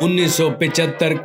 1975